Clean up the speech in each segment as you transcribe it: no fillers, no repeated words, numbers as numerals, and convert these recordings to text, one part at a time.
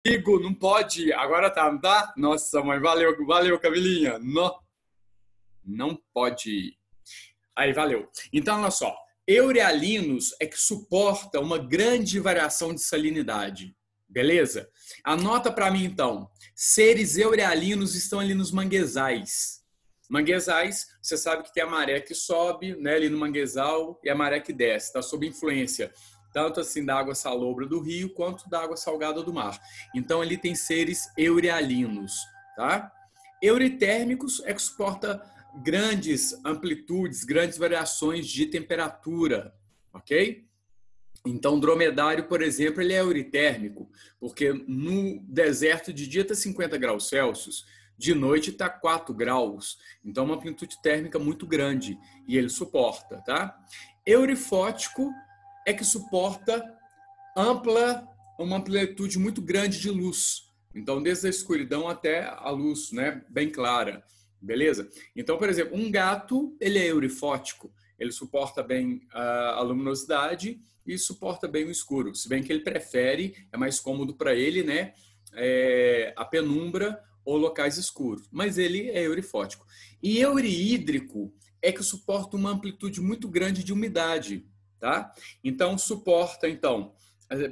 Amigo, não pode. Agora tá, não tá? Nossa, mãe, valeu, valeu, Camilinha. Não, não pode. Aí, valeu. Então, olha só. Eurealinos é que suporta uma grande variação de salinidade. Beleza? Anota para mim, então. Seres eurealinos estão ali nos manguezais. Manguezais, você sabe que tem a maré que sobe, né, ali no manguezal e a maré que desce. Está sob influência tanto assim da água salobra do rio quanto da água salgada do mar. Então, ali tem seres eurealinos, tá? Euritérmicos é que suporta grandes amplitudes, grandes variações de temperatura, ok? Então, dromedário, por exemplo, ele é euritérmico, porque no deserto de dia está 50 graus Celsius, de noite está 4 graus. Então, uma amplitude térmica muito grande e ele suporta, tá? Eurifótico é que suporta uma amplitude muito grande de luz. Então, desde a escuridão até a luz, né, bem clara, beleza? Então, por exemplo, um gato, ele é eurifótico, ele suporta bem a luminosidade e suporta bem o escuro, se bem que ele prefere, é mais cômodo para ele, né, a penumbra ou locais escuros, mas ele é eurifótico. E euriídrico é que suporta uma amplitude muito grande de umidade, tá? Então, suporta,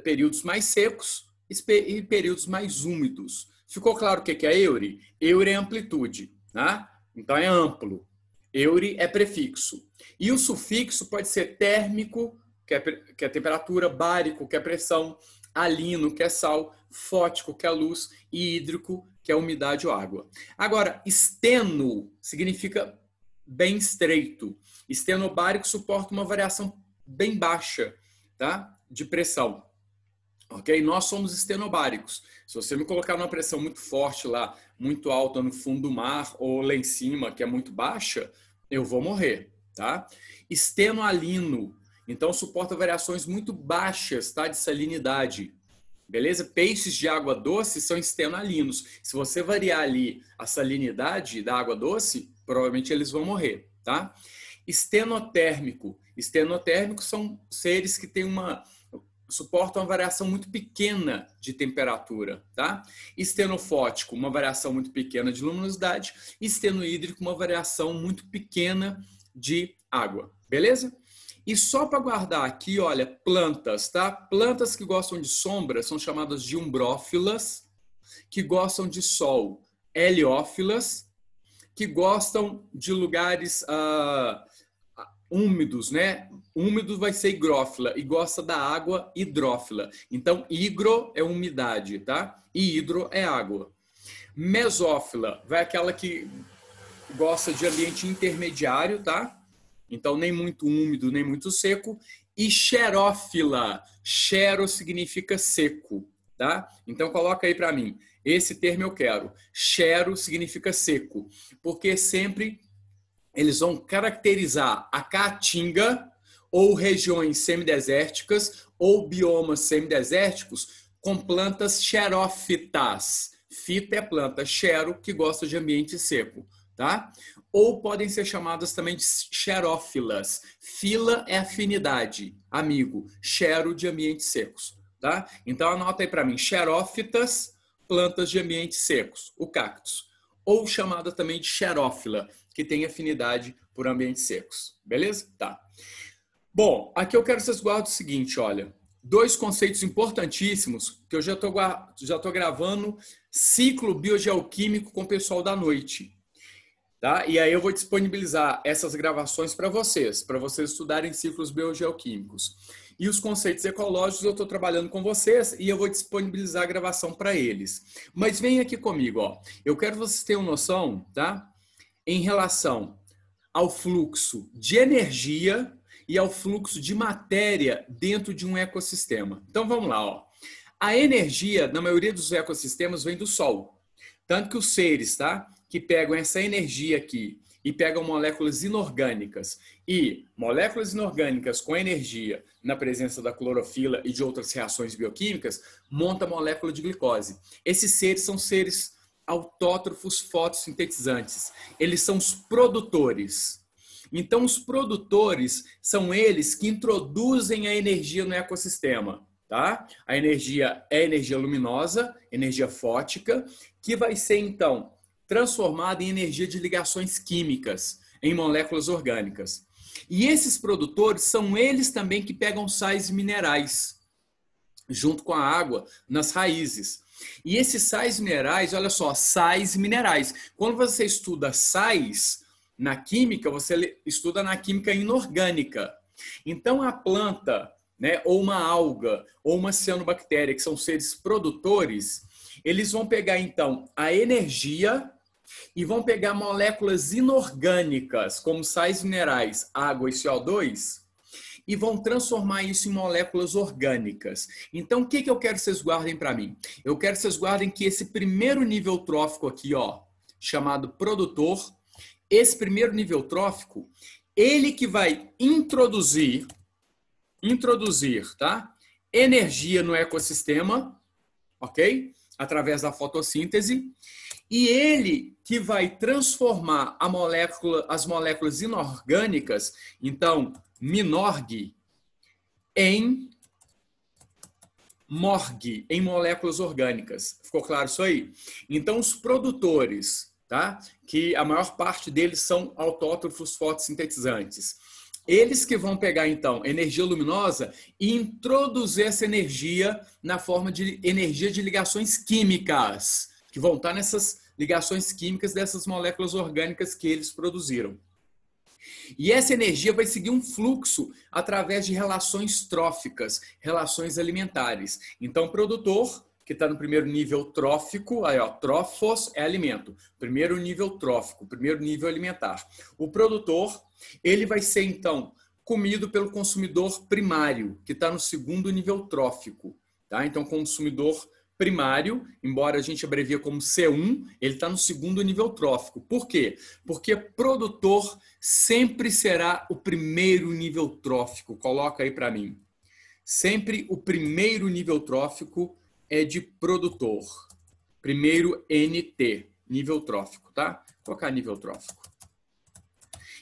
períodos mais secos e períodos mais úmidos. Ficou claro o que é Euri? Euri é amplitude, tá? Então é amplo. Euri é prefixo. E o sufixo pode ser térmico, que é temperatura, bárico, que é pressão, alino, que é sal, fótico, que é luz, e hídrico, que é umidade ou água. Agora, esteno significa bem estreito. Estenobárico suporta uma variação bem baixa, tá? De pressão. Ok? Nós somos estenobáricos. Se você me colocar numa pressão muito forte lá, muito alta no fundo do mar, ou lá em cima, que é muito baixa, eu vou morrer, tá? Estenoalino. Então, suporta variações muito baixas, tá? De salinidade. Beleza? Peixes de água doce são estenoalinos. Se você variar ali a salinidade da água doce, provavelmente eles vão morrer, tá? Estenotérmico. Estenotérmicos são seres que têm suportam uma variação muito pequena de temperatura, tá? Estenofótico, uma variação muito pequena de luminosidade. Estenohídrico, uma variação muito pequena de água, beleza? E só para guardar aqui, olha, plantas, tá? Plantas que gostam de sombra são chamadas de umbrófilas, que gostam de sol, heliófilas, que gostam de lugares úmidos, né? Úmido vai ser higrófila e gosta da água hidrófila. Então, higro é umidade, tá? E hidro é água. Mesófila vai aquela que gosta de ambiente intermediário, tá? Então, nem muito úmido, nem muito seco. E xerófila. Xero significa seco, tá? Então, coloca aí para mim. Esse termo eu quero. Xero significa seco, porque sempre eles vão caracterizar a caatinga ou regiões semidesérticas ou biomas semidesérticos com plantas xerófitas. Fita é planta, xero, que gosta de ambiente seco, tá? Ou podem ser chamadas também de xerófilas. Fila é afinidade, amigo. Xero de ambientes secos, tá? Então anota aí para mim, xerófitas, plantas de ambientes secos, o cactus. Ou chamada também de xerófila, que tem afinidade por ambientes secos. Beleza? Tá. Bom, aqui eu quero que vocês guardem o seguinte, olha. Dois conceitos importantíssimos que eu já tô gravando ciclo biogeoquímico com o pessoal da noite. Tá? E aí eu vou disponibilizar essas gravações para vocês estudarem ciclos biogeoquímicos. E os conceitos ecológicos eu estou trabalhando com vocês e eu vou disponibilizar a gravação para eles. Mas vem aqui comigo, ó. Eu quero que vocês tenham noção, tá? Em relação ao fluxo de energia e ao fluxo de matéria dentro de um ecossistema. Então vamos lá, ó. A energia, na maioria dos ecossistemas, vem do Sol. Tanto que os seres, tá? Que pegam essa energia aqui e pegam moléculas inorgânicas e moléculas inorgânicas com energia na presença da clorofila e de outras reações bioquímicas, monta a molécula de glicose. Esses seres são seres autótrofos fotossintetizantes. Eles são os produtores. Então, os produtores são eles que introduzem a energia no ecossistema. tá? A energia é energia luminosa, energia fótica, que vai ser, então, transformada em energia de ligações químicas em moléculas orgânicas. E esses produtores são eles também que pegam sais minerais, junto com a água, nas raízes. E esses sais minerais, olha só, sais minerais. Quando você estuda sais na química, você estuda na química inorgânica. Então, a planta, né, ou uma alga, ou uma cianobactéria, que são seres produtores, eles vão pegar, então, a energia e vão pegar moléculas inorgânicas, como sais minerais, água e CO2, e vão transformar isso em moléculas orgânicas. Então, o que eu quero que vocês guardem para mim? Eu quero que vocês guardem que esse primeiro nível trófico aqui, ó, chamado produtor, esse primeiro nível trófico, ele que vai introduzir, tá? Energia no ecossistema, ok? Através da fotossíntese. E ele que vai transformar as moléculas inorgânicas, então, MINORG, em MORG, em moléculas orgânicas. Ficou claro isso aí? Então, os produtores, tá? Que a maior parte deles são autótrofos fotossintetizantes. Eles que vão pegar, então, energia luminosa e introduzir essa energia na forma de energia de ligações químicas, que vão estar nessas ligações químicas dessas moléculas orgânicas que eles produziram. E essa energia vai seguir um fluxo através de relações tróficas, relações alimentares. Então, o produtor, que está no primeiro nível trófico, aí ó, trófos é alimento, primeiro nível trófico, primeiro nível alimentar. O produtor, ele vai ser, então, comido pelo consumidor primário, que está no segundo nível trófico. Tá? Então, consumidor primário, embora a gente abrevia como C1, ele está no segundo nível trófico. Por quê? Porque produtor sempre será o primeiro nível trófico. Coloca aí para mim. Sempre o primeiro nível trófico é de produtor. Primeiro NT, nível trófico, tá? Vou colocar nível trófico.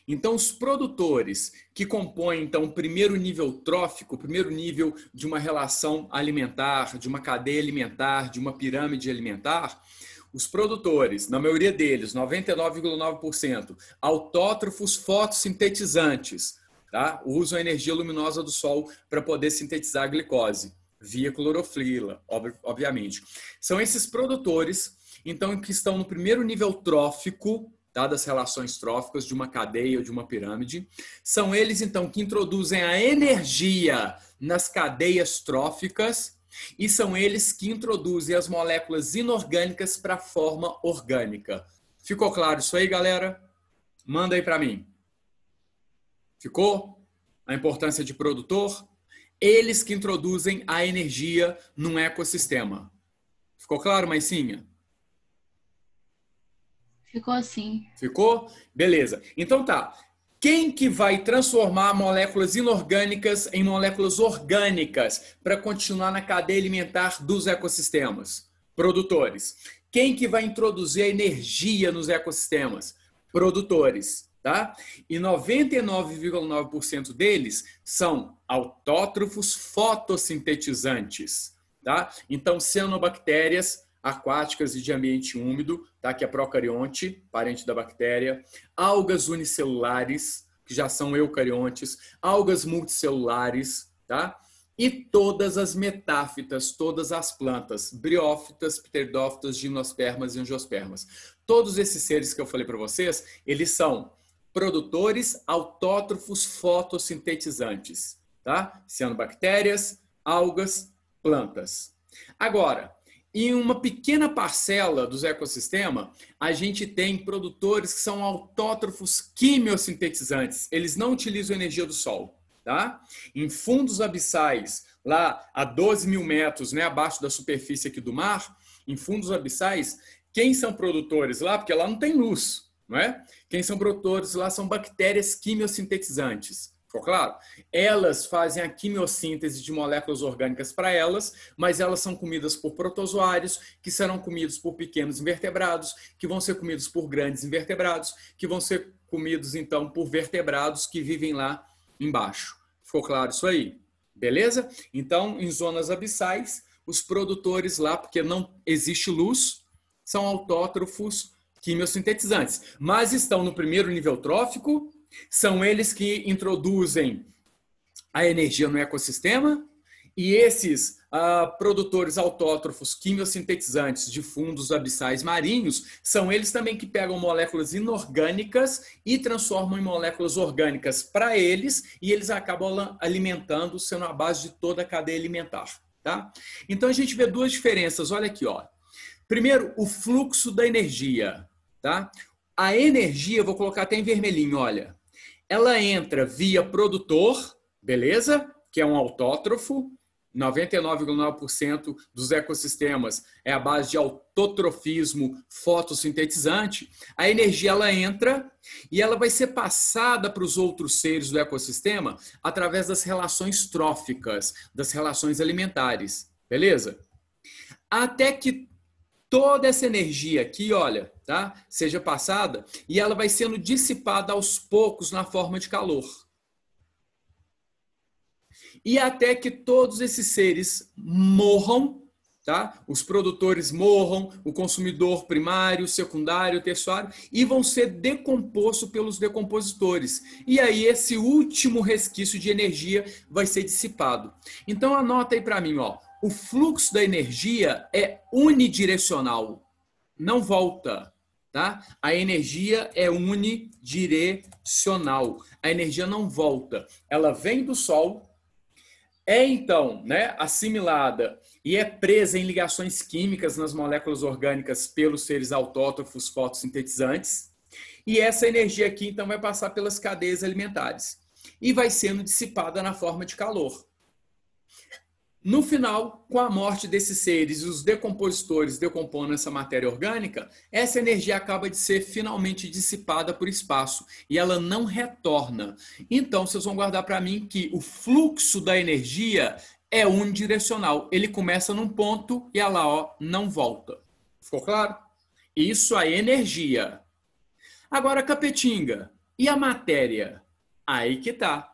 Então, os produtores que compõem, então, o primeiro nível trófico, o primeiro nível de uma relação alimentar, de uma cadeia alimentar, de uma pirâmide alimentar, os produtores, na maioria deles, 99,9%, autótrofos fotossintetizantes, tá? Usam a energia luminosa do sol para poder sintetizar a glicose, via clorofila, obviamente. São esses produtores, então, que estão no primeiro nível trófico, das relações tróficas de uma cadeia ou de uma pirâmide. São eles, então, que introduzem a energia nas cadeias tróficas e são eles que introduzem as moléculas inorgânicas para a forma orgânica. Ficou claro isso aí, galera? Manda aí para mim. Ficou? A importância de produtor? Eles que introduzem a energia num ecossistema. Ficou claro, Maicinha? Ficou assim. Ficou? Beleza. Então tá. Quem que vai transformar moléculas inorgânicas em moléculas orgânicas para continuar na cadeia alimentar dos ecossistemas? Produtores. Quem que vai introduzir a energia nos ecossistemas? Produtores, tá? E 99,9% deles são autótrofos fotossintetizantes, tá? Então, cianobactérias aquáticas e de ambiente úmido, tá? Que é procarionte, parente da bactéria, algas unicelulares, que já são eucariontes, algas multicelulares, tá? E todas as metáfitas, todas as plantas, briófitas, pteridófitas, gimnospermas e angiospermas. Todos esses seres que eu falei para vocês, eles são produtores autótrofos fotossintetizantes, tá? Cianobactérias, algas, plantas. Agora, em uma pequena parcela dos ecossistemas, a gente tem produtores que são autótrofos quimiosintetizantes. Eles não utilizam a energia do sol. Tá? Em fundos abissais, lá a 12 mil metros, né, abaixo da superfície aqui do mar, em fundos abissais, quem são produtores lá? Porque lá não tem luz, não é? Quem são produtores lá são bactérias quimiosintetizantes. Ficou claro? Elas fazem a quimiossíntese de moléculas orgânicas para elas, mas elas são comidas por protozoários, que serão comidos por pequenos invertebrados, que vão ser comidos por grandes invertebrados, que vão ser comidos, então, por vertebrados que vivem lá embaixo. Ficou claro isso aí? Beleza? Então, em zonas abissais, os produtores lá, porque não existe luz, são autótrofos quimiosintetizantes. Mas estão no primeiro nível trófico, são eles que introduzem a energia no ecossistema, e esses produtores autótrofos quimiosintetizantes de fundos abissais marinhos são eles também que pegam moléculas inorgânicas e transformam em moléculas orgânicas para eles, e eles acabam alimentando, sendo a base de toda a cadeia alimentar. Tá? Então a gente vê duas diferenças, olha aqui. Ó. Primeiro, o fluxo da energia. Tá? A energia, vou colocar até em vermelhinho, olha. Ela entra via produtor, beleza? Que é um autótrofo. 99,9% dos ecossistemas é a base de autotrofismo fotossintetizante. A energia ela entra e ela vai ser passada para os outros seres do ecossistema através das relações tróficas, das relações alimentares. Beleza? Até que toda essa energia aqui, olha, tá? Seja passada e ela vai sendo dissipada aos poucos na forma de calor. E até que todos esses seres morram, tá? Os produtores morram, o consumidor primário, secundário, terciário, e vão ser decompostos pelos decompositores. E aí esse último resquício de energia vai ser dissipado. Então anota aí para mim, ó, o fluxo da energia é unidirecional, não volta. Tá? A energia é unidirecional. A energia não volta. Ela vem do Sol, é então, né, assimilada e é presa em ligações químicas nas moléculas orgânicas pelos seres autótrofos fotossintetizantes. E essa energia aqui, então, vai passar pelas cadeias alimentares e vai sendo dissipada na forma de calor. No final, com a morte desses seres e os decompositores decompondo essa matéria orgânica, essa energia acaba de ser finalmente dissipada por espaço e ela não retorna. Então, vocês vão guardar para mim que o fluxo da energia é unidirecional. Ele começa num ponto e ela não volta. Ficou claro? Isso é energia. Agora, Capetinga, e a matéria? Aí que tá.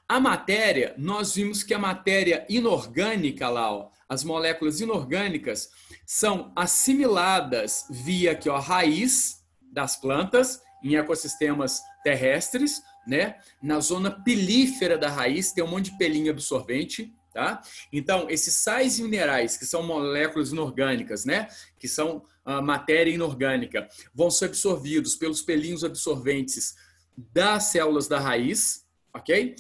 A matéria, nós vimos que a matéria inorgânica lá, ó, as moléculas inorgânicas são assimiladas via aqui, ó, raiz das plantas em ecossistemas terrestres, né? Na zona pilífera da raiz tem um monte de pelinho absorvente, tá? Então, esses sais minerais, que são moléculas inorgânicas, né? Que são matéria inorgânica, vão ser absorvidos pelos pelinhos absorventes das células da raiz, ok?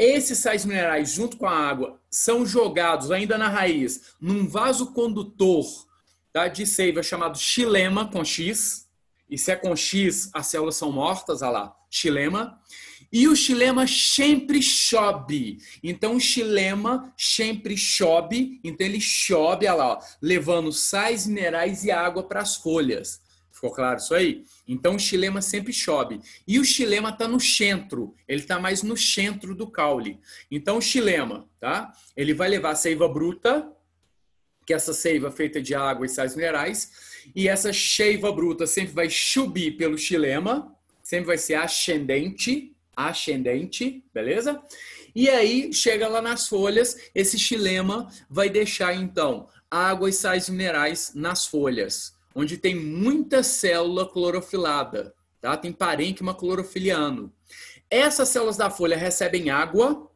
Esses sais minerais, junto com a água, são jogados ainda na raiz num vaso condutor, tá, de seiva chamado xilema, com X. E se é com X, as células são mortas, olha lá, xilema. E o xilema sempre chove. Então, o xilema sempre chove. Então, ele chove, olha lá, ó, levando sais minerais e água para as folhas. Ficou claro isso aí? Então, o xilema sempre chove. E o xilema está no centro. Ele está mais no centro do caule. Então, o xilema, tá? Ele vai levar a seiva bruta, que é essa seiva feita de água e sais minerais. E essa seiva bruta sempre vai subir pelo xilema. Sempre vai ser ascendente, beleza? E aí, chega lá nas folhas, esse xilema vai deixar, então, água e sais minerais nas folhas, onde tem muita célula clorofilada, tá? Tem parênquima clorofiliano. Essas células da folha recebem água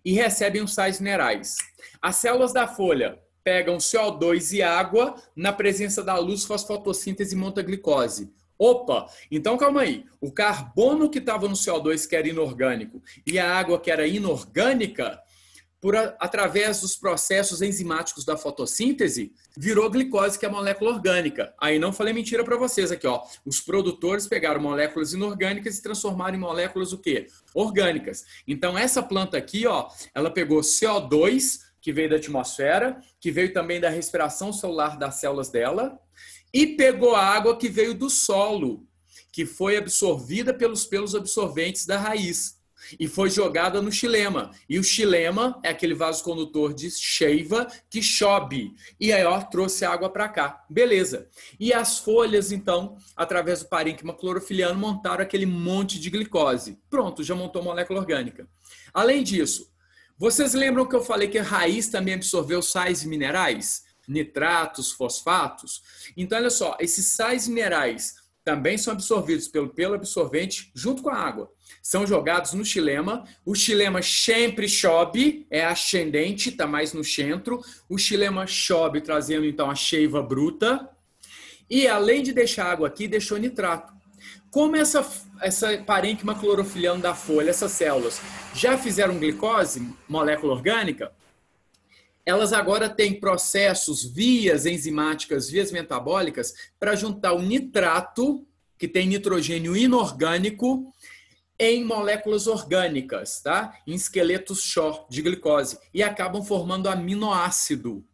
e recebem os sais minerais. As células da folha pegam CO2 e água na presença da luz, faz fotossíntese e monta glicose. Opa, então calma aí. O carbono que estava no CO2, que era inorgânico, e a água que era inorgânica, através dos processos enzimáticos da fotossíntese, virou glicose, que é a molécula orgânica. Aí não falei mentira para vocês aqui, ó. Os produtores pegaram moléculas inorgânicas e transformaram em moléculas o quê? Orgânicas. Então essa planta aqui, ó, ela pegou CO2, que veio da atmosfera, que veio também da respiração celular das células dela, e pegou a água que veio do solo, que foi absorvida pelos pelos absorventes da raiz. E foi jogada no xilema. E o xilema é aquele vaso condutor de seiva que chove. E aí, ó, trouxe água para cá. Beleza. E as folhas, então, através do parênquima clorofiliano, montaram aquele monte de glicose. Pronto, já montou molécula orgânica. Além disso, Vocês lembram que eu falei que a raiz também absorveu sais minerais? Nitratos, fosfatos? Então, olha só, esses sais minerais também são absorvidos pelo absorvente junto com a água. São jogados no xilema. O xilema sempre chove, é ascendente, está mais no centro. O xilema chove, trazendo então a seiva bruta. E além de deixar água aqui, deixou nitrato. Como essa parênquima clorofiliana da folha, essas células, já fizeram glicose, molécula orgânica, elas agora têm processos, vias enzimáticas, vias metabólicas, para juntar o nitrato, que tem nitrogênio inorgânico, em moléculas orgânicas, tá? Em esqueletos Shaw de glicose, e acabam formando aminoácido.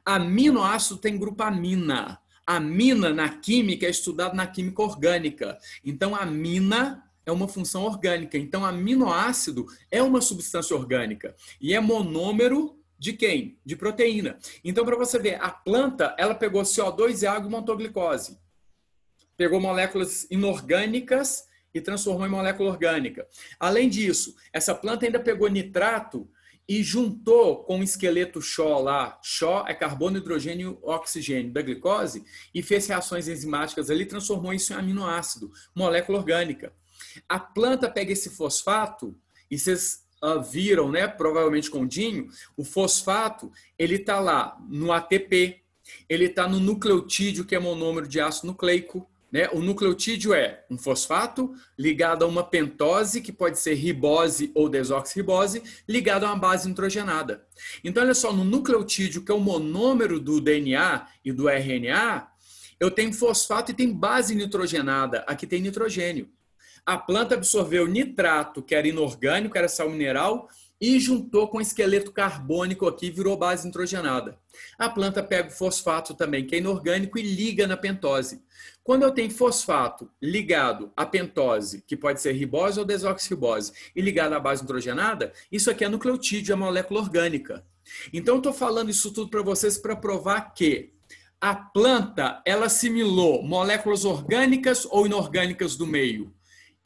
Aminoácido tem grupo amina. Amina, na química, é estudado na química orgânica. Então, amina é uma função orgânica. Então, aminoácido é uma substância orgânica. E é monômero de quem? De proteína. Então, para você ver, a planta, ela pegou CO2 e água e montou glicose. Pegou moléculas inorgânicas e transformou em molécula orgânica. Além disso, essa planta ainda pegou nitrato e juntou com o esqueleto Shaw lá. Shaw é carbono, hidrogênio, oxigênio da glicose e fez reações enzimáticas ali, transformou isso em aminoácido, molécula orgânica. A planta pega esse fosfato e vocês viram, né, provavelmente com o Dinho, o fosfato, ele está lá no ATP, ele está no nucleotídeo, que é monômero de ácido nucleico. Né? O nucleotídeo é um fosfato ligado a uma pentose, que pode ser ribose ou desoxirribose, ligado a uma base nitrogenada. Então, olha só, no nucleotídeo, que é o monômero do DNA e do RNA, eu tenho fosfato e tem base nitrogenada. Aqui tem nitrogênio. A planta absorveu nitrato, que era inorgânico, era sal mineral, e juntou com esqueleto carbônico aqui, virou base nitrogenada. A planta pega o fosfato também, que é inorgânico, e liga na pentose. Quando eu tenho fosfato ligado à pentose, que pode ser ribose ou desoxirribose, e ligado à base nitrogenada, isso aqui é nucleotídeo, é molécula orgânica. Então, eu estou falando isso tudo para vocês para provar que a planta, ela assimilou moléculas orgânicas ou inorgânicas do meio?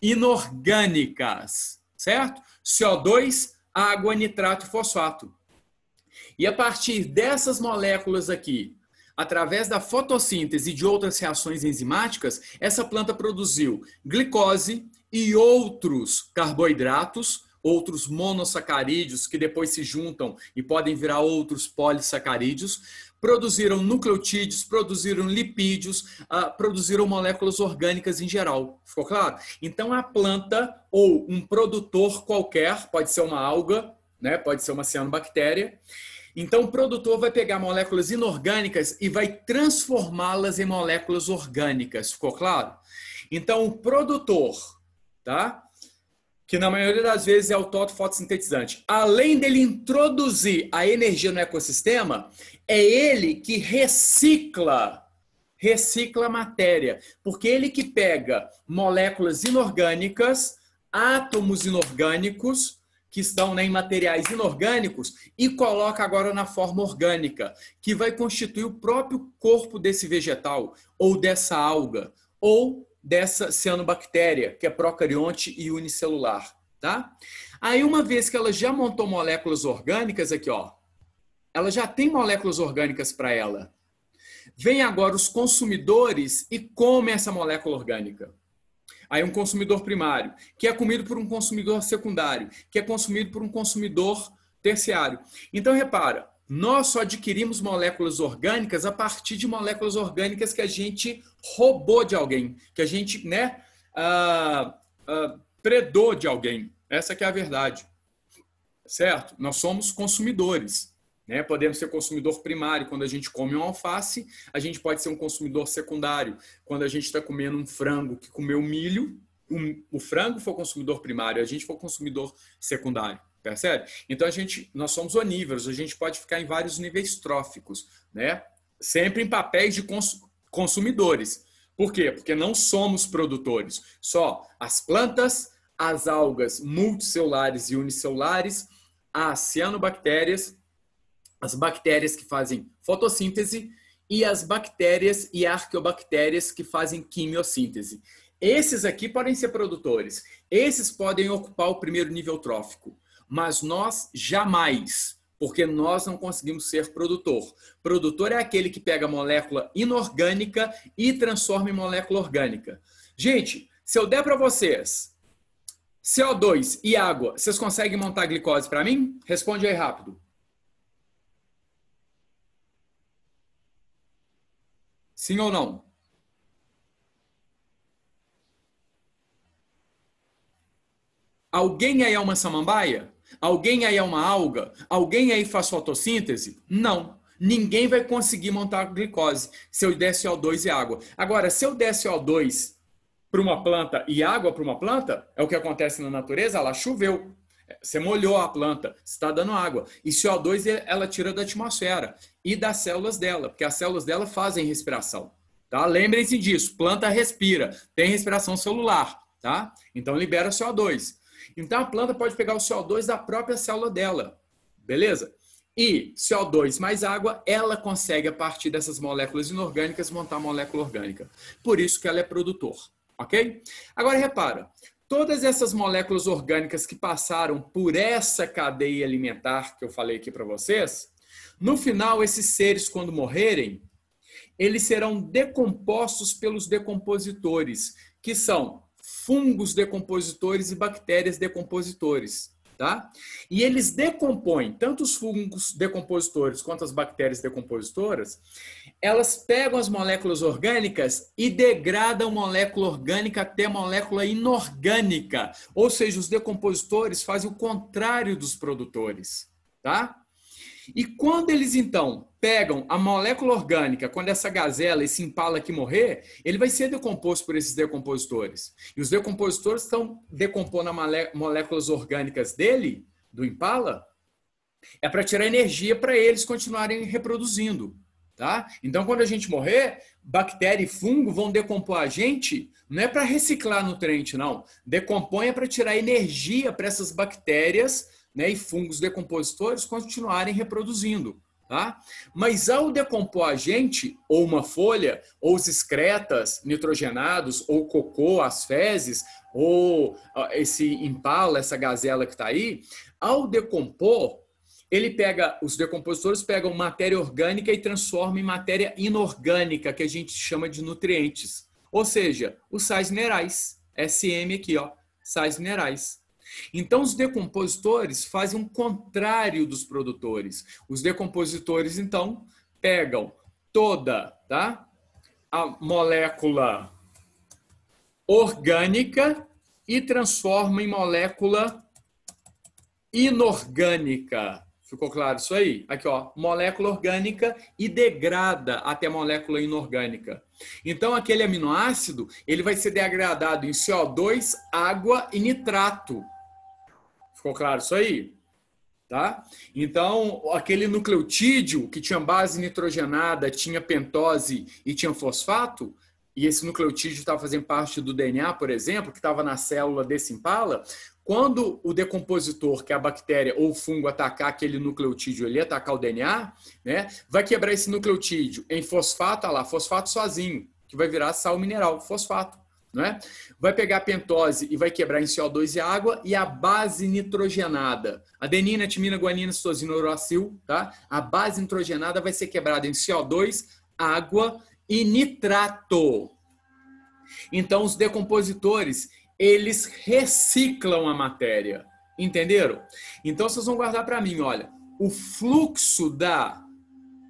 Inorgânicas, certo? CO2, água, nitrato e fosfato. E a partir dessas moléculas aqui, através da fotossíntese e de outras reações enzimáticas, essa planta produziu glicose e outros carboidratos, outros monossacarídeos que depois se juntam e podem virar outros polissacarídeos, produziram nucleotídeos, produziram lipídios, produziram moléculas orgânicas em geral. Ficou claro? Então, a planta ou um produtor qualquer, pode ser uma alga, né? Pode ser uma cianobactéria. Então, o produtor vai pegar moléculas inorgânicas e vai transformá-las em moléculas orgânicas. Ficou claro? Então, o produtor, tá? Que na maioria das vezes é o fotosintetizante, além dele introduzir a energia no ecossistema, é ele que recicla a matéria, porque ele que pega moléculas inorgânicas, átomos inorgânicos, que estão em materiais inorgânicos, e coloca agora na forma orgânica, que vai constituir o próprio corpo desse vegetal, ou dessa alga, ou dessa cianobactéria, que é procarionte e unicelular, tá? Aí, uma vez que ela já montou moléculas orgânicas aqui, ó, ela já tem moléculas orgânicas para ela. Vem agora os consumidores e comem essa molécula orgânica. Aí um consumidor primário, que é comido por um consumidor secundário, que é consumido por um consumidor terciário. Então, repara, nós só adquirimos moléculas orgânicas a partir de moléculas orgânicas que a gente roubou de alguém, que a gente, né, predou de alguém. Essa que é a verdade, certo? Nós somos consumidores, né? Podemos ser consumidor primário quando a gente come um alface, a gente pode ser um consumidor secundário quando a gente está comendo um frango que comeu milho, o frango foi o consumidor primário, a gente foi o consumidor secundário. Percebe? Então, nós somos onívoros, a gente pode ficar em vários níveis tróficos, né? Sempre em papéis de consumidores. Por quê? Porque não somos produtores. Só as plantas, as algas multicelulares e unicelulares, as cianobactérias, as bactérias que fazem fotossíntese e as bactérias e arqueobactérias que fazem quimiossíntese. Esses aqui podem ser produtores. Esses podem ocupar o primeiro nível trófico. mas nós jamais, porque nós não conseguimos ser produtor. Produtor é aquele que pega a molécula inorgânica e transforma em molécula orgânica. Gente, se eu der para vocês CO2 e água, vocês conseguem montar glicose para mim? Responde aí rápido. Sim ou não? Alguém aí é uma samambaia? Alguém aí é uma alga? Alguém aí faz fotossíntese? Não. Ninguém vai conseguir montar glicose se eu der CO2 e água. Agora, se eu der CO2 para uma planta e água para uma planta, é o que acontece na natureza, ela choveu. Você molhou a planta, está dando água. E CO2 ela tira da atmosfera e das células dela, porque as células dela fazem respiração. Tá? Lembrem-se disso, planta respira, tem respiração celular. Tá? Então libera CO2. Então a planta pode pegar o CO2 da própria célula dela. Beleza? E CO2 mais água, ela consegue, a partir dessas moléculas inorgânicas, montar a molécula orgânica. Por isso que ela é produtor. Ok? Agora repara, todas essas moléculas orgânicas que passaram por essa cadeia alimentar que eu falei aqui para vocês, no final, esses seres, quando morrerem, eles serão decompostos pelos decompositores, que são fungos decompositores e bactérias decompositores. Tá? E eles decompõem, tanto os fungos decompositores quanto as bactérias decompositoras, elas pegam as moléculas orgânicas e degradam molécula orgânica até molécula inorgânica. Ou seja, os decompositores fazem o contrário dos produtores. Tá? E quando eles, então, pegam a molécula orgânica, quando essa gazela, esse impala aqui morrer, ele vai ser decomposto por esses decompositores. E os decompositores estão decompondo as moléculas orgânicas dele, do impala, é para tirar energia para eles continuarem reproduzindo. Tá? Então, quando a gente morrer, bactéria e fungo vão decompor a gente, não é para reciclar nutriente, não. Decompõe é para tirar energia para essas bactérias, né, e fungos decompositores continuarem reproduzindo. Tá? Mas ao decompor a gente, ou uma folha, ou os excretas nitrogenados, ou cocô, as fezes, ou esse impala, essa gazela que está aí, ao decompor, os decompositores pegam matéria orgânica e transformam em matéria inorgânica, que a gente chama de nutrientes. Ou seja, os sais minerais. SM aqui, ó, sais minerais. Então, os decompositores fazem o contrário dos produtores. Os decompositores, então, pegam toda, tá, a molécula orgânica e transformam em molécula inorgânica. Ficou claro isso aí? Aqui, ó, molécula orgânica e degrada até molécula inorgânica. Então, aquele aminoácido, ele vai ser degradado em CO2, água e nitrato. Ficou claro isso aí? Tá? Então, aquele nucleotídeo que tinha base nitrogenada, tinha pentose e tinha fosfato, e esse nucleotídeo estava fazendo parte do DNA, por exemplo, que estava na célula desse impala, quando o decompositor, que é a bactéria ou o fungo, atacar aquele nucleotídeo ali, atacar o DNA, né, vai quebrar esse nucleotídeo em fosfato, olha lá, fosfato sozinho, que vai virar sal mineral, fosfato. Né? Vai pegar a pentose e vai quebrar em CO2 e água, e a base nitrogenada, adenina, timina, guanina, citosina, uracil, tá? A base nitrogenada vai ser quebrada em CO2, água e nitrato. Então, os decompositores, eles reciclam a matéria. Entenderam? Então, vocês vão guardar para mim, olha, o fluxo da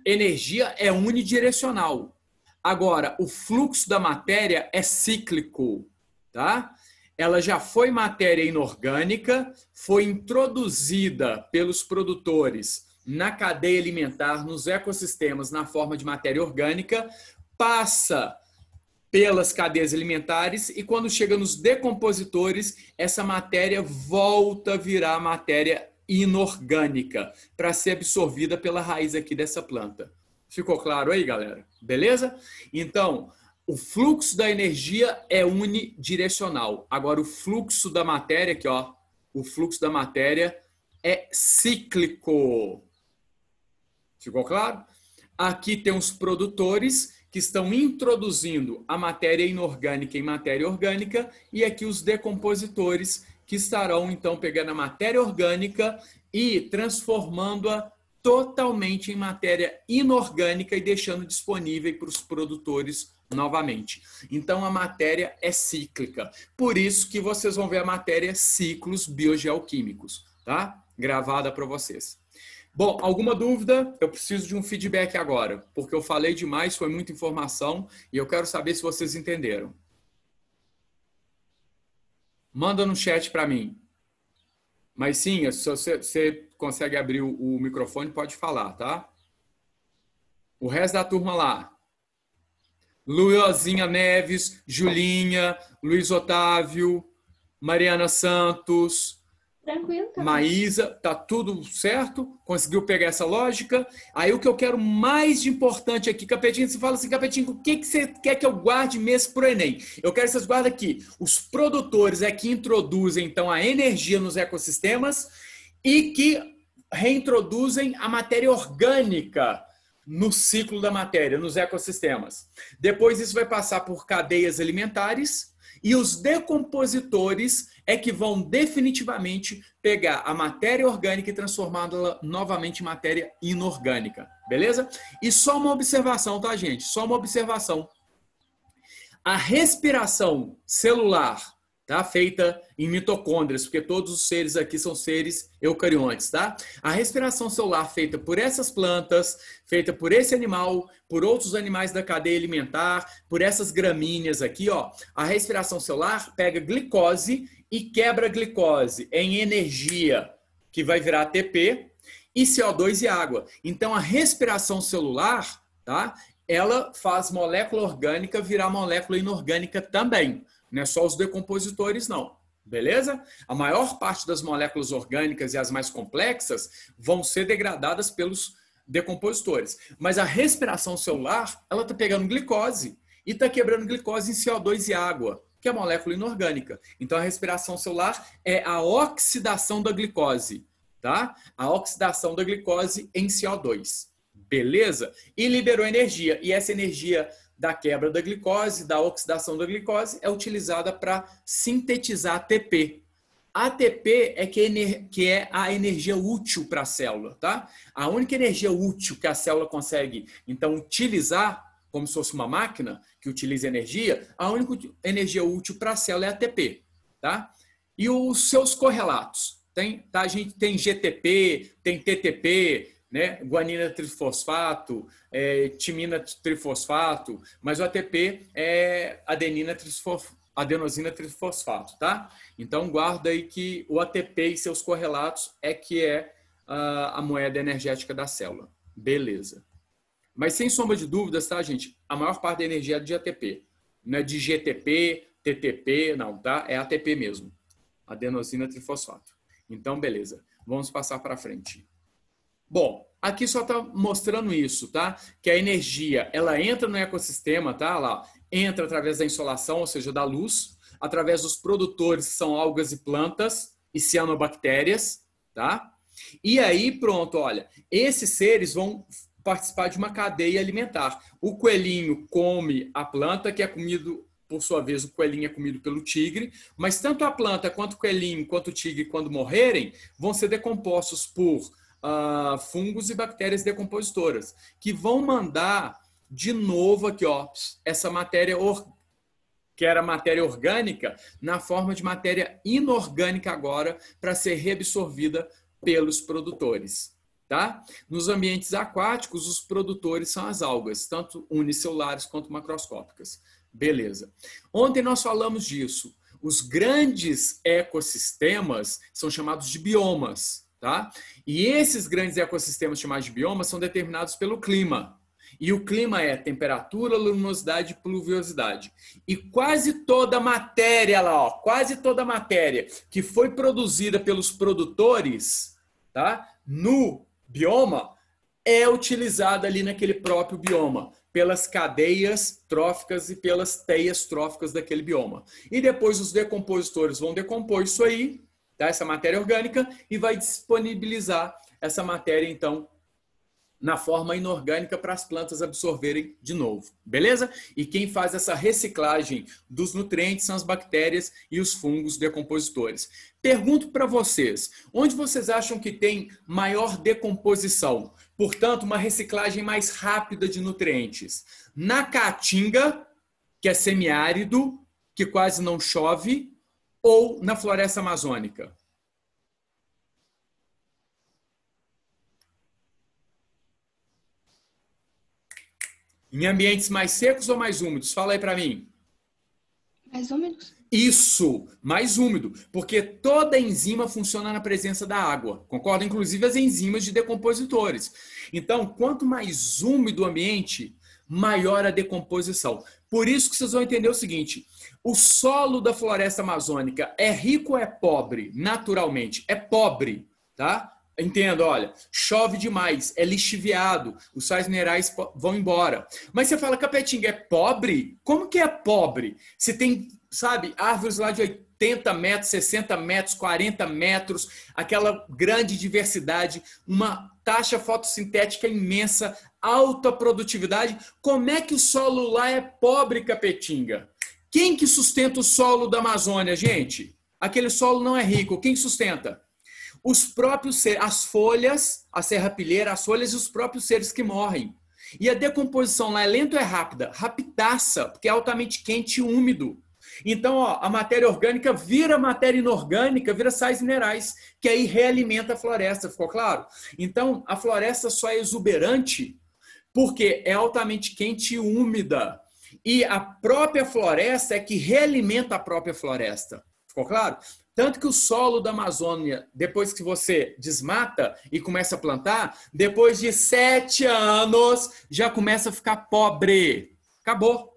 energia é unidirecional. Agora, o fluxo da matéria é cíclico, tá? Ela já foi matéria inorgânica, foi introduzida pelos produtores na cadeia alimentar, nos ecossistemas, na forma de matéria orgânica, passa pelas cadeias alimentares e quando chega nos decompositores, essa matéria volta a virar matéria inorgânica para ser absorvida pela raiz aqui dessa planta. Ficou claro aí, galera? Beleza? Então, o fluxo da energia é unidirecional. Agora, o fluxo da matéria, aqui, ó, o fluxo da matéria é cíclico. Ficou claro? Aqui tem os produtores que estão introduzindo a matéria inorgânica em matéria orgânica e aqui os decompositores que estarão, então, pegando a matéria orgânica e transformando-a totalmente em matéria inorgânica e deixando disponível para os produtores novamente. Então, a matéria é cíclica. Por isso que vocês vão ver a matéria ciclos biogeoquímicos, tá? Gravada para vocês. Bom, alguma dúvida? Eu preciso de um feedback agora, porque eu falei demais, foi muita informação e eu quero saber se vocês entenderam. Manda no chat para mim. Mas sim, se você consegue abrir o microfone, pode falar, tá? O resto da turma lá. Luizinha Neves, Julinha, Luiz Otávio, Mariana Santos, Tranquilo, tá. Maísa, tá tudo certo? Conseguiu pegar essa lógica? Aí o que eu quero mais de importante aqui, Capetinho, você fala assim, Capetinho, o que você quer que eu guarde mesmo pro Enem? Eu quero que vocês guardem aqui. Os produtores é que introduzem, então, a energia nos ecossistemas e que reintroduzem a matéria orgânica no ciclo da matéria, nos ecossistemas. Depois isso vai passar por cadeias alimentares e os decompositores é que vão definitivamente pegar a matéria orgânica e transformá-la novamente em matéria inorgânica, beleza? E só uma observação, tá, gente? Só uma observação. A respiração celular, tá, feita em mitocôndrias, porque todos os seres aqui são seres eucariontes, tá? A respiração celular feita por essas plantas, feita por esse animal, por outros animais da cadeia alimentar, por essas gramíneas aqui, ó. A respiração celular pega glicose e quebra a glicose em energia, que vai virar ATP, e CO2 e água. Então, a respiração celular, tá? Ela faz molécula orgânica virar molécula inorgânica também. Não é só os decompositores, não. Beleza? A maior parte das moléculas orgânicas e as mais complexas vão ser degradadas pelos decompositores. Mas a respiração celular, ela está pegando glicose e está quebrando glicose em CO2 e água, que é a molécula inorgânica. Então, a respiração celular é a oxidação da glicose, tá? A oxidação da glicose em CO2. Beleza? E liberou energia. E essa energia da quebra da glicose, da oxidação da glicose, é utilizada para sintetizar ATP. ATP é que é a energia útil para a célula, tá? A única energia útil que a célula consegue, então, utilizar, como se fosse uma máquina que utiliza energia, a única energia útil para a célula é ATP, tá? E os seus correlatos? A gente tem GTP, tem TTP, né? Guanina trifosfato, timina trifosfato, mas o ATP é adenosina trifosfato, tá? Então guarda aí que o ATP e seus correlatos é que é a moeda energética da célula. Beleza. Mas sem sombra de dúvidas, tá, gente? A maior parte da energia é de ATP. Não é de GTP, TTP, não, tá? É ATP mesmo. Adenosina trifosfato. Então, beleza. Vamos passar para frente. Bom, aqui só está mostrando isso, tá? Que a energia, ela entra no ecossistema, tá? Lá, entra através da insolação, ou seja, da luz, através dos produtores, que são algas e plantas, e cianobactérias, tá? E aí, pronto, olha, esses seres vão participar de uma cadeia alimentar. O coelhinho come a planta, que é comido, por sua vez, o coelhinho é comido pelo tigre, mas tanto a planta, quanto o coelhinho, quanto o tigre, quando morrerem, vão ser decompostos por fungos e bactérias decompositoras, que vão mandar de novo aqui, ó, essa matéria que era matéria orgânica, na forma de matéria inorgânica agora, para ser reabsorvida pelos produtores. Tá? Nos ambientes aquáticos, os produtores são as algas, tanto unicelulares quanto macroscópicas. Beleza. Ontem nós falamos disso. Os grandes ecossistemas são chamados de biomas. Tá? E esses grandes ecossistemas chamados de biomas são determinados pelo clima. E o clima é temperatura, luminosidade e pluviosidade. E quase toda a matéria lá, ó, quase toda a matéria que foi produzida pelos produtores, tá? No bioma, é utilizada ali naquele próprio bioma, pelas cadeias tróficas e pelas teias tróficas daquele bioma. E depois os decompositores vão decompor isso aí, tá? Essa matéria orgânica, e vai disponibilizar essa matéria, então, na forma inorgânica para as plantas absorverem de novo, beleza? E quem faz essa reciclagem dos nutrientes são as bactérias e os fungos decompositores. Pergunto para vocês, onde vocês acham que tem maior decomposição? Portanto, uma reciclagem mais rápida de nutrientes? Na Caatinga, que é semiárido, que quase não chove, ou na floresta amazônica? Em ambientes mais secos ou mais úmidos? Fala aí para mim. Mais úmidos? Isso, mais úmido, porque toda enzima funciona na presença da água, concorda? Inclusive as enzimas de decompositores. Então, quanto mais úmido o ambiente, maior a decomposição. Por isso que vocês vão entender o seguinte, o solo da floresta amazônica é rico ou é pobre? Naturalmente, é pobre, tá? Entendo, olha, chove demais, é lixiviado, os sais minerais vão embora. Mas você fala, Capetinga, é pobre? Como que é pobre? Se tem, sabe, árvores lá de 80 metros, 60 metros, 40 metros, aquela grande diversidade, uma taxa fotossintética imensa, alta produtividade. Como é que o solo lá é pobre, Capetinga? Quem que sustenta o solo da Amazônia, gente? Aquele solo não é rico. Quem sustenta? Os próprios seres, as folhas, a serrapilheira, as folhas e os próprios seres que morrem. E a decomposição lá é lenta ou é rápida? Rapitaça, porque é altamente quente e úmido. Então, ó, a matéria orgânica vira matéria inorgânica, vira sais minerais, que aí realimenta a floresta, ficou claro? Então, a floresta só é exuberante porque é altamente quente e úmida. E a própria floresta é que realimenta a própria floresta. Ficou claro? Tanto que o solo da Amazônia, depois que você desmata e começa a plantar, depois de 7 anos, já começa a ficar pobre. Acabou.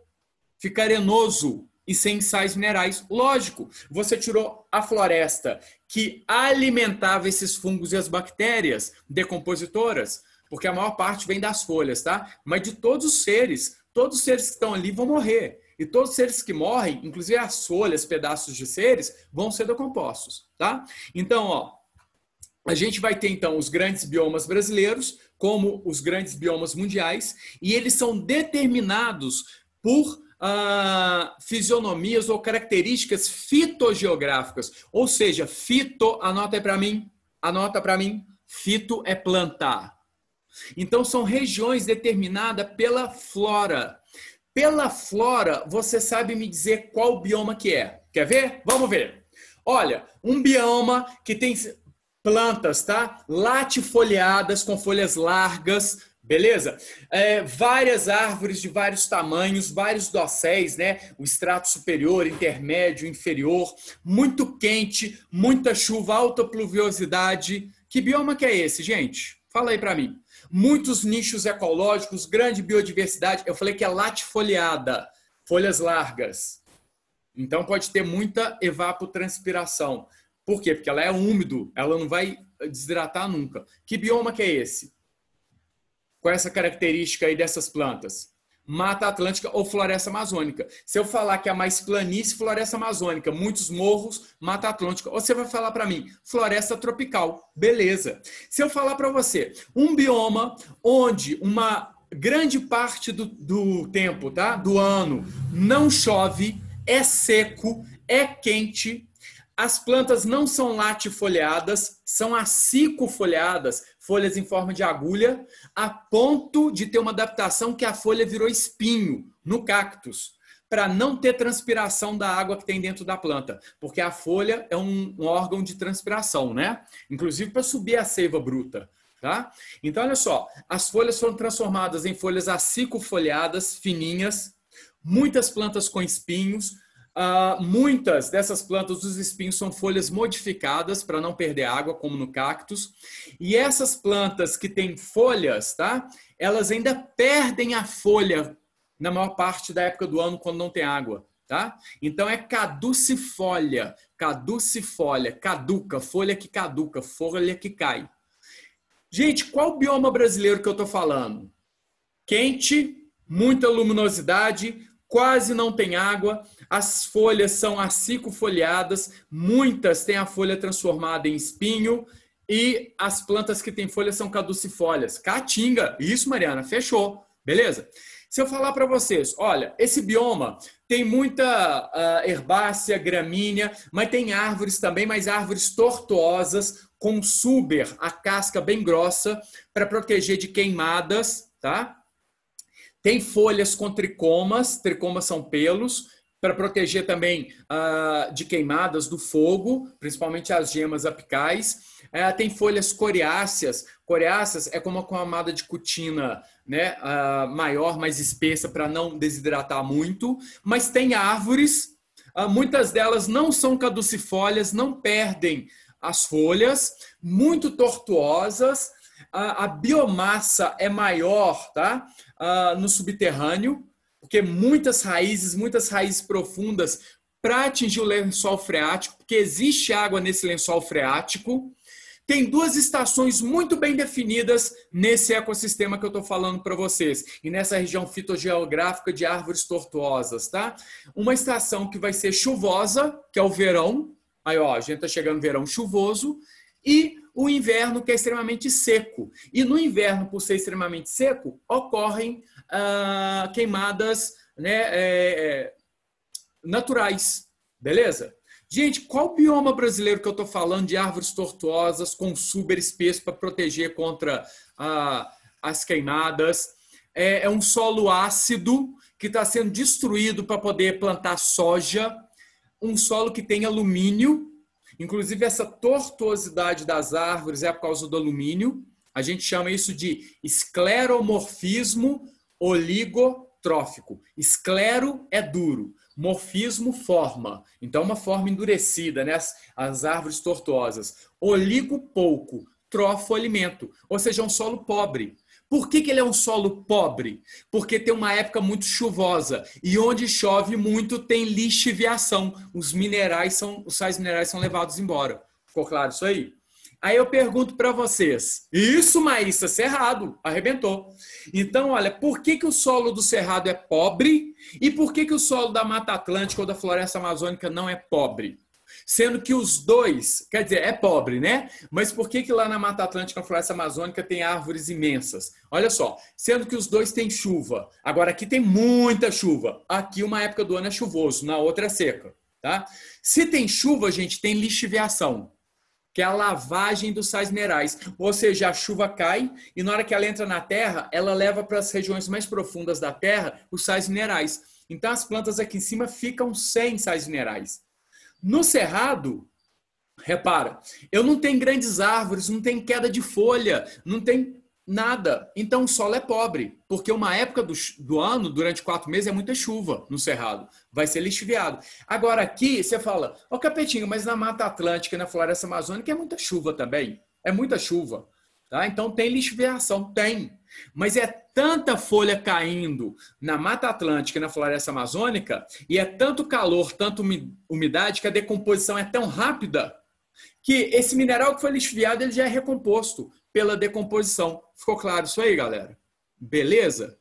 Fica arenoso e sem sais minerais. Lógico, você tirou a floresta que alimentava esses fungos e as bactérias decompositoras, porque a maior parte vem das folhas, tá? Mas de todos os seres que estão ali vão morrer. E todos os seres que morrem, inclusive as folhas, pedaços de seres, vão ser decompostos, tá? Então, ó, a gente vai ter, então, os grandes biomas brasileiros, como os grandes biomas mundiais, e eles são determinados por fisionomias ou características fitogeográficas. Ou seja, fito, anota para mim, fito é plantar. Então, são regiões determinadas pela flora. Pela flora, você sabe me dizer qual bioma que é. Quer ver? Vamos ver. Olha, um bioma que tem plantas, tá? Latifoliadas, com folhas largas, beleza? Várias árvores de vários tamanhos, vários dosséis, né? O estrato superior, intermédio, inferior, muito quente, muita chuva, alta pluviosidade. Que bioma que é esse, gente? Fala aí pra mim. Muitos nichos ecológicos, grande biodiversidade. Eu falei que é latifoliada, folhas largas. Então pode ter muita evapotranspiração. Por quê? Porque ela é úmido, ela não vai desidratar nunca. Que bioma que é esse? Qual é essa característica aí dessas plantas? Mata Atlântica ou Floresta Amazônica. Se eu falar que é mais planície, Floresta Amazônica, muitos morros, Mata Atlântica. Ou você vai falar para mim, Floresta Tropical. Beleza. Se eu falar para você, um bioma onde uma grande parte do tempo, tá? Do ano, não chove, é seco, é quente, as plantas não são latifoliadas, são acicofoliadas, folhas em forma de agulha, a ponto de ter uma adaptação que a folha virou espinho no cactus, para não ter transpiração da água que tem dentro da planta, porque a folha é um órgão de transpiração, né? Inclusive para subir a seiva bruta, tá? Então, olha só, as folhas foram transformadas em folhas acicofoliadas, fininhas, muitas plantas com espinhos. Muitas dessas plantas, os espinhos são folhas modificadas para não perder água, como no cactus. E essas plantas que têm folhas, tá? Elas ainda perdem a folha na maior parte da época do ano, quando não tem água, tá? Então é caducifólia, caduca, folha que caduca, folha que cai. Gente, qual bioma brasileiro que eu estou falando? Quente, muita luminosidade, quase não tem água, as folhas são acicofoliadas, muitas têm a folha transformada em espinho E as plantas que têm folhas são caducifólias. Caatinga. Isso, Mariana, fechou. Beleza? Se eu falar para vocês, olha, esse bioma tem muita herbácea, gramínea, mas tem árvores também, mas árvores tortuosas, com suber, a casca bem grossa, para proteger de queimadas, tá? Tem folhas com tricomas, tricomas são pelos, para proteger também de queimadas do fogo, principalmente as gemas apicais. Tem folhas coriáceas. Coriáceas é como uma camada de cutina, né, maior, mais espessa, para não desidratar muito. Mas tem árvores, muitas delas não são caducifólias, não perdem as folhas, muito tortuosas. A biomassa é maior, tá? No subterrâneo, porque muitas raízes profundas para atingir o lençol freático, porque existe água nesse lençol freático. Tem duas estações muito bem definidas nesse ecossistema que eu estou falando para vocês, e nessa região fitogeográfica de árvores tortuosas, tá? Uma estação que vai ser chuvosa, que é o verão, aí ó, a gente está chegando no verão chuvoso, e o inverno, que é extremamente seco. E no inverno, por ser extremamente seco, ocorrem queimadas, né, naturais, beleza? Gente, qual bioma brasileiro que eu estou falando de árvores tortuosas com super espesso para proteger contra as queimadas? É um solo ácido que está sendo destruído para poder plantar soja, um solo que tem alumínio. Inclusive, essa tortuosidade das árvores é por causa do alumínio. A gente chama isso de escleromorfismo oligotrófico. Esclero é duro, morfismo forma. Então, uma forma endurecida, né? As árvores tortuosas. Oligo pouco, trofo alimento. Ou seja, é um solo pobre. Por que ele é um solo pobre? Porque tem uma época muito chuvosa e onde chove muito tem lixiviação. Os sais minerais são levados embora. Ficou claro isso aí? Aí eu pergunto para vocês. Isso, Maíssa, Cerrado, arrebentou. Então, olha, por que o solo do Cerrado é pobre e por que o solo da Mata Atlântica ou da Floresta Amazônica não é pobre? Sendo que os dois, quer dizer, é pobre, né? Mas por que lá na Mata Atlântica, na Floresta Amazônica, tem árvores imensas? Olha só, sendo que os dois têm chuva. Agora, aqui tem muita chuva. Aqui uma época do ano é chuvoso, na outra é seca, tá? Se tem chuva, gente, tem lixiviação, que é a lavagem dos sais minerais. Ou seja, a chuva cai e na hora que ela entra na terra, ela leva para as regiões mais profundas da terra os sais minerais. Então, as plantas aqui em cima ficam sem sais minerais. No Cerrado, repara, eu não tenho grandes árvores, não tem queda de folha, não tem nada. Então o solo é pobre, porque uma época do ano, durante 4 meses, é muita chuva no Cerrado. Vai ser lixiviado. Agora aqui, você fala, ó Capetinho, mas na Mata Atlântica e na Floresta Amazônica é muita chuva também. É muita chuva. Tá? Então tem lixiviação, tem. Mas é tanta folha caindo na Mata Atlântica e na Floresta Amazônica, e é tanto calor, tanta umidade, que a decomposição é tão rápida que esse mineral que foi lixiviado ele já é recomposto pela decomposição. Ficou claro isso aí, galera? Beleza?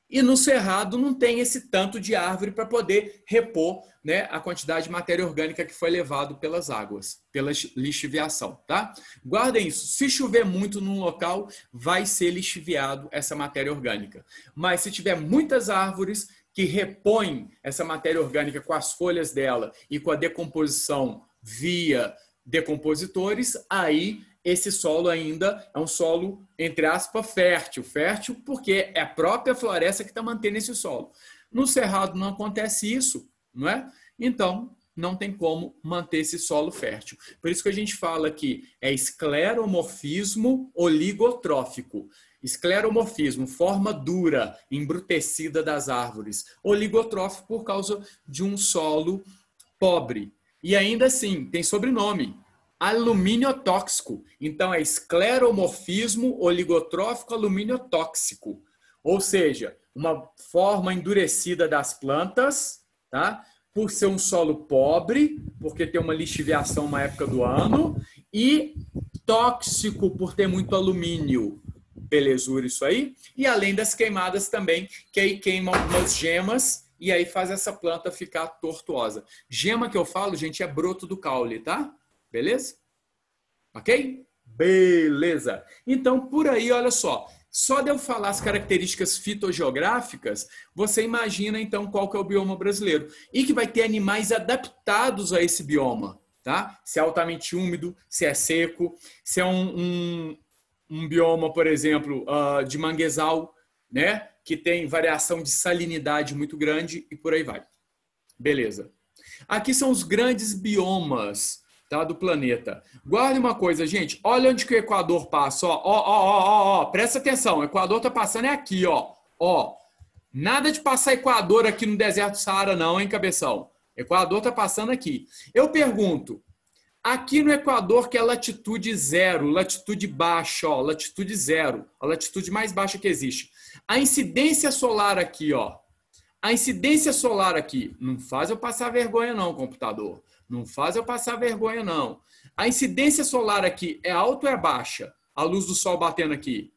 E no Cerrado não tem esse tanto de árvore para poder repor, né, a quantidade de matéria orgânica que foi levado pelas águas, pela lixiviação, tá? Guardem isso. Se chover muito num local, vai ser lixiviado essa matéria orgânica. Mas se tiver muitas árvores que repõem essa matéria orgânica com as folhas dela e com a decomposição via decompositores, aí esse solo ainda é um solo, entre aspas, fértil. Fértil porque é a própria floresta que está mantendo esse solo. No Cerrado não acontece isso, não é? Então, não tem como manter esse solo fértil. Por isso que a gente fala que é escleromorfismo oligotrófico. Escleromorfismo, forma dura, embrutecida das árvores. Oligotrófico por causa de um solo pobre. E ainda assim, tem sobrenome. Alumínio-tóxico. Então, é escleromorfismo oligotrófico alumínio-tóxico. Ou seja, uma forma endurecida das plantas, tá? Por ser um solo pobre, porque tem uma lixiviação uma época do ano, e tóxico por ter muito alumínio. Belezura isso aí. E além das queimadas também, que aí queimam algumas gemas e aí faz essa planta ficar tortuosa. Gema que eu falo, gente, é broto do caule, tá? Beleza? Ok? Beleza. Então, por aí, olha só. Só de eu falar as características fitogeográficas, você imagina, então, qual que é o bioma brasileiro. E que vai ter animais adaptados a esse bioma, tá? Se é altamente úmido, se é seco, se é um bioma, por exemplo, de manguezal, né? Que tem variação de salinidade muito grande e por aí vai. Beleza. Aqui são os grandes biomas, tá, do planeta. Guarde uma coisa, gente. Olha onde que o Equador passa. Ó. Presta atenção. O Equador tá passando é aqui, ó. Ó. Nada de passar Equador aqui no deserto do Saara, não, hein, cabeção? Equador tá passando aqui. Eu pergunto, aqui no Equador, que é latitude zero, latitude baixa, ó, latitude zero, a latitude mais baixa que existe. A incidência solar aqui, ó. A incidência solar aqui, não faz eu passar vergonha não, computador. Não faz eu passar vergonha não. A incidência solar aqui é alta ou é baixa? A luz do sol batendo aqui.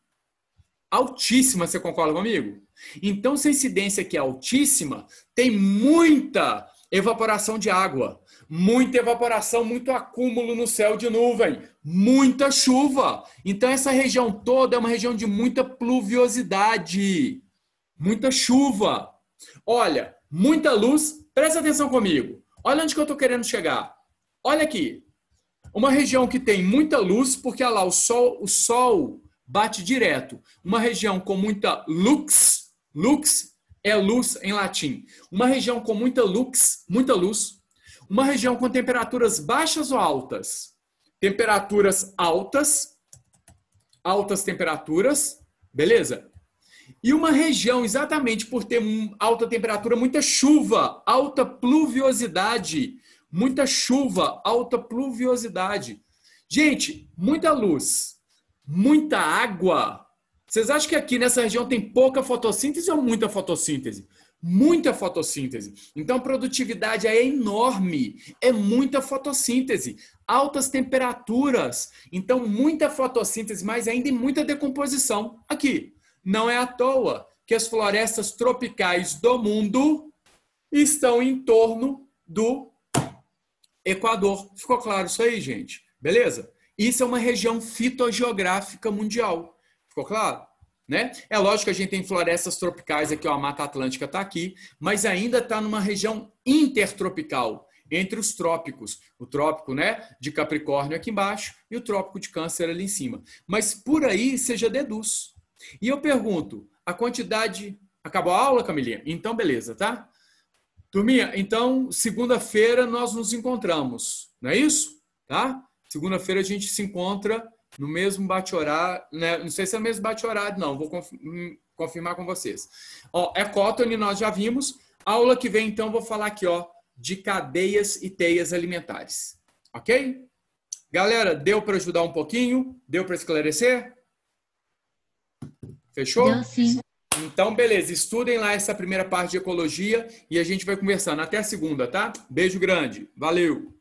Altíssima, você concorda comigo? Então, se a incidência aqui é altíssima, tem muita evaporação de água. Muita evaporação, muito acúmulo no céu de nuvem. Muita chuva. Então, essa região toda é uma região de muita pluviosidade. Muita chuva. Olha, muita luz, presta atenção comigo. Olha onde que eu estou querendo chegar. Olha aqui. Uma região que tem muita luz, porque olha lá, o sol bate direto. Uma região com muita lux, lux é luz em latim. Uma região com muita luz. Uma região com temperaturas baixas ou altas? Temperaturas altas, altas temperaturas, beleza? E uma região, exatamente por ter alta temperatura, muita chuva, alta pluviosidade. Muita chuva, alta pluviosidade. Gente, muita luz, muita água. Vocês acham que aqui nessa região tem pouca fotossíntese ou muita fotossíntese? Muita fotossíntese. Então, a produtividade é enorme. É muita fotossíntese. Altas temperaturas. Então, muita fotossíntese, mas ainda muita decomposição. Aqui. Não é à toa que as florestas tropicais do mundo estão em torno do Equador. Ficou claro isso aí, gente? Beleza? Isso é uma região fitogeográfica mundial. Ficou claro? Né? É lógico que a gente tem florestas tropicais aqui, ó, a Mata Atlântica está aqui, mas ainda está numa região intertropical, entre os trópicos. O trópico, né, de Capricórnio aqui embaixo e o trópico de Câncer ali em cima. Mas por aí você já deduz. E eu pergunto, a quantidade... Acabou a aula, Camilinha? Então, beleza, tá? Turminha, então, segunda-feira nós nos encontramos, não é isso? Tá? Segunda-feira a gente se encontra no mesmo bate-horário, né? Não sei se é o mesmo bate-horário, não, vou confirmar com vocês. Ó, ecótone nós já vimos. Aula que vem, então, vou falar aqui, ó, de cadeias e teias alimentares. Ok? Galera, deu para ajudar um pouquinho? Deu para esclarecer? Fechou? Deu sim. Então, beleza. Estudem lá essa primeira parte de ecologia e a gente vai conversando. Até a segunda, tá? Beijo grande. Valeu!